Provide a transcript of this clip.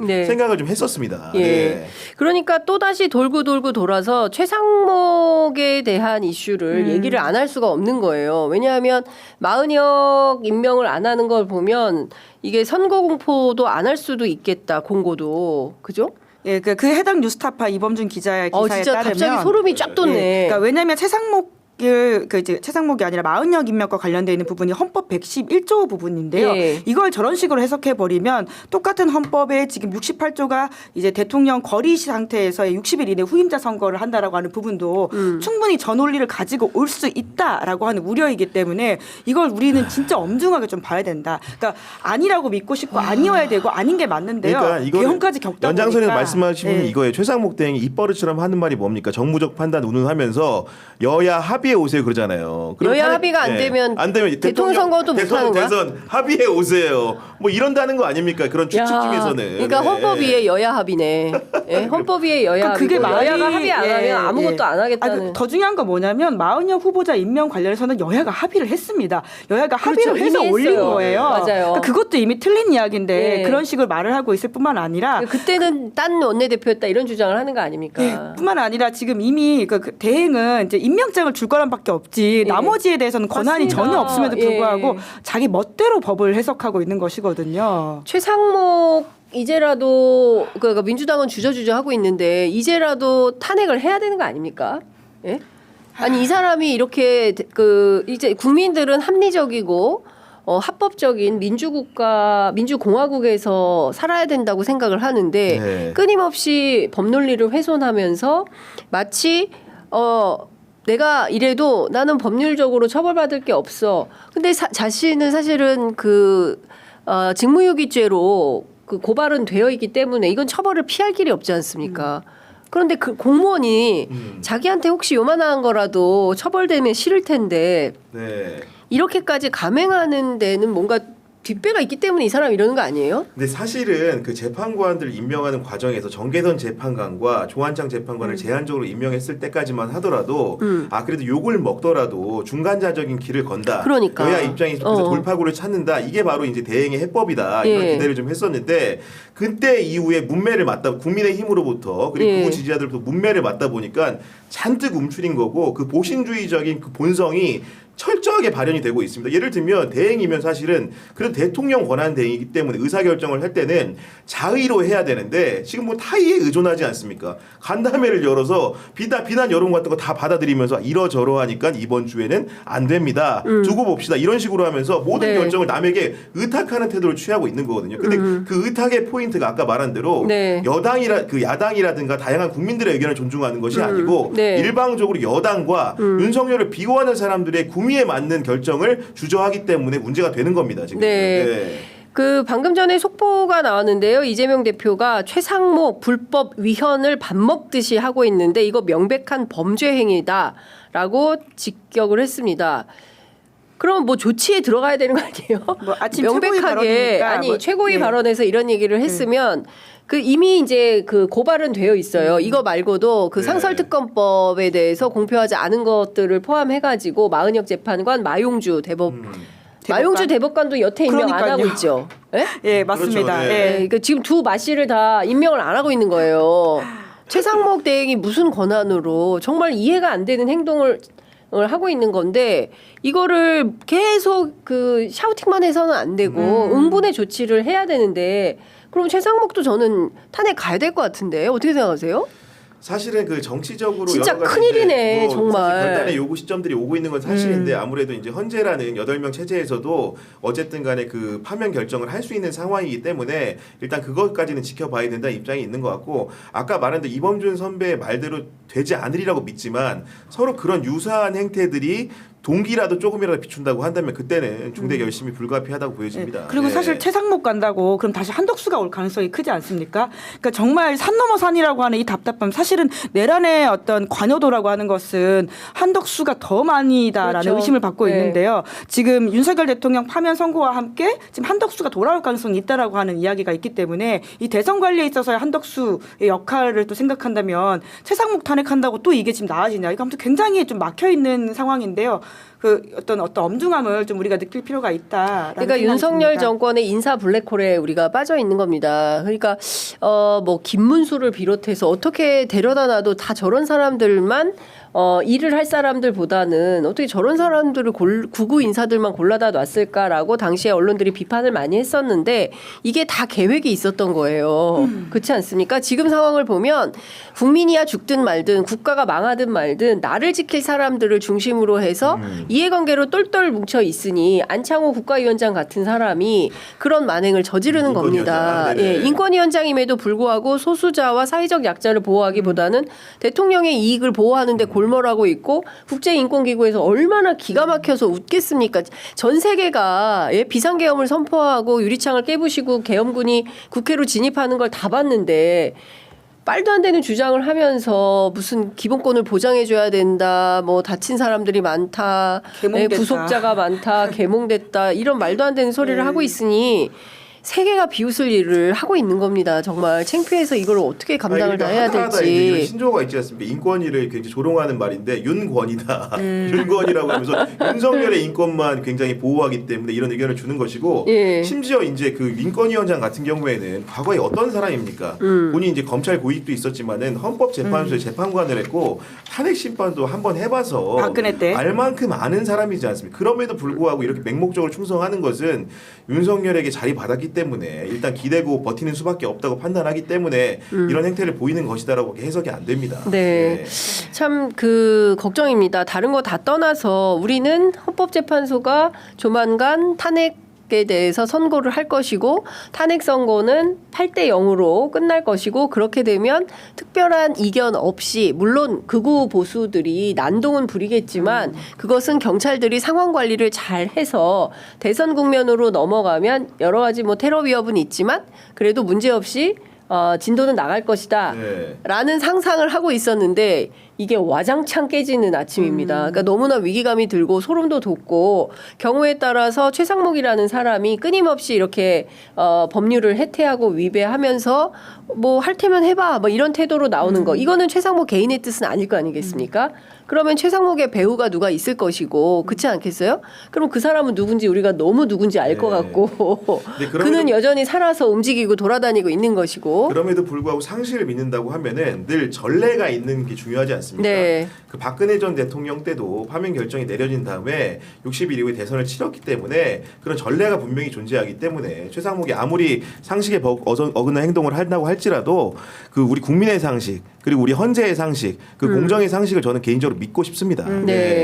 네. 생각을 좀 했었습니다. 예. 네. 그러니까 또 다시 돌고 돌아서 최상목에 대한 이슈를 얘기를 안 할 수가 없는 거예요. 왜냐하면 마은혁 임명을 안 하는 걸 보면 이게 선거 공포도 안 할 수도 있겠다. 공고도 그죠? 예, 그 해당 뉴스타파 이범준 기자의 기사에 진짜 따르면 갑자기 소름이 쫙 돋네. 예, 그러니까 왜냐하면 최상목이 아니라 마은혁 임명과 관련돼 있는 부분이 헌법 111조 부분인데요. 예. 이걸 저런 식으로 해석해 버리면 똑같은 헌법에 지금 68조가 이제 대통령 거리 상태에서의 60일 이내 후임자 선거를 한다라고 하는 부분도 충분히 저 논리를 가지고 올 수 있다라고 하는 우려이기 때문에 이걸 우리는 진짜 엄중하게 좀 봐야 된다. 그러니까 아니라고 믿고 싶고 아니어야 되고 아닌 게 맞는데요. 그러니까 이거 개헌까지 겪다 연장선에서 보니까 말씀하시는 예. 이거예요. 최상목 대행이 입버릇처럼 하는 말이 뭡니까? 정무적 판단 운운하면서 여야 합의해 오세요 그러잖아요. 여야 합의가 안 되면 대통령 선거도 못 하는 거야? 대선 합의해 오세요. 뭐 이런다는 거 아닙니까? 그런 추측 중에서는. 그러니까 헌법 위에 여야 합의네. 예, 헌법 위에 여야 합의. 그게 여야가 합의 안 하면 아무것도 안 하겠다는. 더 중요한 건 뭐냐면 마은혁 후보자 임명 관련해서는 여야가 합의를 했습니다. 여야가 그렇죠. 합의를 해서 이미 올린 했어요. 거예요. 맞아요. 그러니까 그것도 이미 틀린 이야기인데 예. 그런 식으로 말을 하고 있을 뿐만 아니라 그때는 딴 원내대표였다 이런 주장을 하는 거 아닙니까? 예, 뿐만 아니라 지금 이미 그 대행은 이제 임명장을 줄 거란밖에 없지 예. 나머지에 대해서는 권한이 맞습니다. 전혀 없음에도 불구하고 예. 자기 멋대로 법을 해석하고 있는 것이거든요. 최상목 이제라도 그러니까 민주당은 주저주저 하고 있는데 이제라도 탄핵을 해야 되는 거 아닙니까? 예? 아니 이 사람이 이렇게 이제 국민들은 합리적이고 합법적인 민주공화국에서 살아야 된다고 생각을 하는데 네. 끊임없이 법논리를 훼손하면서 마치 내가 이래도 나는 법률적으로 처벌받을 게 없어. 근데 자신은 사실은 직무유기죄로 고발은 되어 있기 때문에 이건 처벌을 피할 길이 없지 않습니까? 그런데 그 공무원이 자기한테 혹시 요만한 거라도 처벌되면 싫을 텐데 네. 이렇게까지 감행하는 데는 뭔가 뒷배가 있기 때문에 이 사람 이러는 거 아니에요? 근데 사실은 그 재판관들 임명하는 과정에서 정계선 재판관과 조한창 재판관을 제한적으로 임명했을 때까지만 하더라도 그래도 욕을 먹더라도 중간자적인 길을 건다. 그러니까. 여야 입장에서 돌파구를 찾는다. 이게 바로 이제 대행의 해법이다. 이런 예. 기대를 좀 했었는데 그때 이후에 문매를 맞다 국민의힘으로부터 그리고 예. 극우 지지자들부터 문매를 맞다 보니까 잔뜩 움츠린 거고 그 보신주의적인 그 본성이 철저하게 발현이 되고 있습니다. 예를 들면 대행이면 사실은 그런 대통령 권한 대행이기 때문에 의사결정을 할 때는 자의로 해야 되는데 지금 뭐 타의에 의존하지 않습니까? 간담회를 열어서 비난 여론 같은 거 다 받아들이면서 이러저러하니까 이번 주에는 안 됩니다. 두고 봅시다. 이런 식으로 하면서 모든 네. 결정을 남에게 의탁하는 태도를 취하고 있는 거거든요. 근데 그 의탁의 포인트가 아까 말한 대로 네. 야당이라든가 다양한 국민들의 의견을 존중하는 것이 아니고 네. 일방적으로 여당과 윤석열을 비호하는 사람들의 구미에 맞는 결정을 주저하기 때문에 문제가 되는 겁니다. 지금. 네. 방금 전에 속보가 나왔는데요. 이재명 대표가 최상목 불법 위헌을 밥 먹듯이 하고 있는데 이거 명백한 범죄 행위다라고 직격을 했습니다. 그럼 뭐 조치에 들어가야 되는 거 아니에요? 뭐 아침 명백하게 최고위 발언이니까 최고위 예. 발언에서 이런 얘기를 했으면 이미 이제 고발은 되어 있어요. 이거 말고도 네. 상설특검법에 대해서 공표하지 않은 것들을 포함해가지고 마은혁 재판관, 마용주 마용주 대법관도 여태 임명 안 하고 있죠. 예? 예, 맞습니다. 그렇죠. 네. 예. 그러니까 지금 두 마씨를 다 임명을 안 하고 있는 거예요. 최상목 대행이 무슨 권한으로 정말 이해가 안 되는 행동을 하고 있는 건데 이거를 계속 샤우팅만 해서는 안 되고 응분의 조치를 해야 되는데 그럼 최상목도 저는 탄핵 가야 될 것 같은데 어떻게 생각하세요? 사실은 정치적으로 진짜 여러 가지 큰일이네, 이제 정말. 결단의 요구 시점들이 오고 있는 건 사실인데 아무래도 이제 헌재라는 8명 체제에서도 어쨌든 간에 파면 결정을 할 수 있는 상황이기 때문에 일단 그것까지는 지켜봐야 된다는 입장이 있는 것 같고 아까 말한 대로 이범준 선배의 말대로 되지 않으리라고 믿지만 서로 그런 유사한 행태들이 동기라도 조금이라도 비춘다고 한다면 그때는 중대 결심이 불가피하다고 보여집니다. 그리고 네. 사실 최상목 간다고 그럼 다시 한덕수가 올 가능성이 크지 않습니까? 그러니까 정말 산 넘어 산이라고 하는 이 답답함 사실은 내란의 어떤 관여도라고 하는 것은 한덕수가 더 많이다라는 그렇죠. 의심을 받고 네. 있는데요. 지금 윤석열 대통령 파면 선고와 함께 지금 한덕수가 돌아올 가능성이 있다라고 하는 이야기가 있기 때문에 이 대선 관리에 있어서의 한덕수의 역할을 또 생각한다면 최상목 탄핵한다고 또 이게 지금 나아지냐 이거 아무튼 굉장히 좀 막혀 있는 상황인데요. 그 어떤 엄중함을 좀 우리가 느낄 필요가 있다. 그러니까 윤석열 정권의 인사 블랙홀에 우리가 빠져 있는 겁니다. 그러니까 뭐 김문수를 비롯해서 어떻게 데려다 놔도 다 저런 사람들만 일을 할 사람들보다는 어떻게 저런 사람들을 구구 인사들만 골라다 놨을까라고 당시에 언론들이 비판을 많이 했었는데 이게 다 계획이 있었던 거예요. 그렇지 않습니까? 지금 상황을 보면 국민이야 죽든 말든 국가가 망하든 말든 나를 지킬 사람들을 중심으로 해서 이해관계로 똘똘 뭉쳐 있으니 안창호 국가위원장 같은 사람이 그런 만행을 저지르는 겁니다. 네네. 예, 인권위원장임에도 불구하고 소수자와 사회적 약자를 보호하기보다는 대통령의 이익을 보호하는데 골몰하고 있고 국제인권기구에서 얼마나 기가 막혀서 웃겠습니까? 전 세계가 비상계엄을 선포하고 유리창을 깨부시고 계엄군이 국회로 진입하는 걸 다 봤는데 말도 안 되는 주장을 하면서 무슨 기본권을 보장해줘야 된다, 뭐 다친 사람들이 많다, 계몽됐다. 구속자가 많다, 계몽됐다 이런 말도 안 되는 소리를 하고 있으니 세계가 비웃을 일을 하고 있는 겁니다. 정말 창피해서 이걸 어떻게 감당을 다 해야 하다하다 이제 이런 될지. 신조어가 있지 않습니까? 인권위를 굉장히 조롱하는 말인데 윤권이다. 윤권이라고 하면서 윤석열의 인권만 굉장히 보호하기 때문에 이런 의견을 주는 것이고 예. 심지어 이제 그 인권위원장 같은 경우에는 과거에 어떤 사람입니까? 본인이 이제 검찰 고위직도 있었지만은 헌법재판소에 재판관을 했고 탄핵 심판도 한번 해봐서 박근혜 때. 알만큼 아는 사람이지 않습니까? 그럼에도 불구하고 이렇게 맹목적으로 충성하는 것은 윤석열에게 자리 받았기 때문에 일단 기대고 버티는 수밖에 없다고 판단하기 때문에 이런 행태를 보이는 것이다라고 해석이 안 됩니다. 네. 참 그 걱정입니다. 다른 거 다 떠나서 우리는 헌법재판소가 조만간 탄핵에 대해서 선고를 할 것이고 탄핵 선고는 8대 0으로 끝날 것이고 그렇게 되면 특별한 이견 없이 물론 극우 보수들이 난동은 부리겠지만 그것은 경찰들이 상황 관리를 잘 해서 대선 국면으로 넘어가면 여러 가지 뭐 테러 위협은 있지만 그래도 문제없이 진도는 나갈 것이다. 네. 라는 상상을 하고 있었는데 이게 와장창 깨지는 아침입니다. 그러니까 너무나 위기감이 들고 소름도 돋고 경우에 따라서 최상목이라는 사람이 끊임없이 이렇게 법률을 해태하고 위배하면서 뭐 할 테면 해봐 뭐 이런 태도로 나오는 거 이거는 최상목 개인의 뜻은 아닐 거 아니겠습니까? 그러면 최상목의 배우가 누가 있을 것이고 그렇지 않겠어요? 그럼 그 사람은 누군지 우리가 너무 누군지 알 것 네. 같고 근데 그럼에도- 그는 여전히 살아서 움직이고 돌아다니고 있는 것이고 그럼에도 불구하고 상식을 믿는다고 하면은 늘 전례가 있는 게 중요하지 않습니까? 네. 그 박근혜 전 대통령 때도 파면 결정이 내려진 다음에 60일 이후에 대선을 치렀기 때문에 그런 전례가 분명히 존재하기 때문에 최상목이 아무리 상식에 어긋난 행동을 한다고 할지라도 그 우리 국민의 상식 그리고 우리 헌재의 상식 그 공정의 상식을 저는 개인적으로 믿고 싶습니다. 네.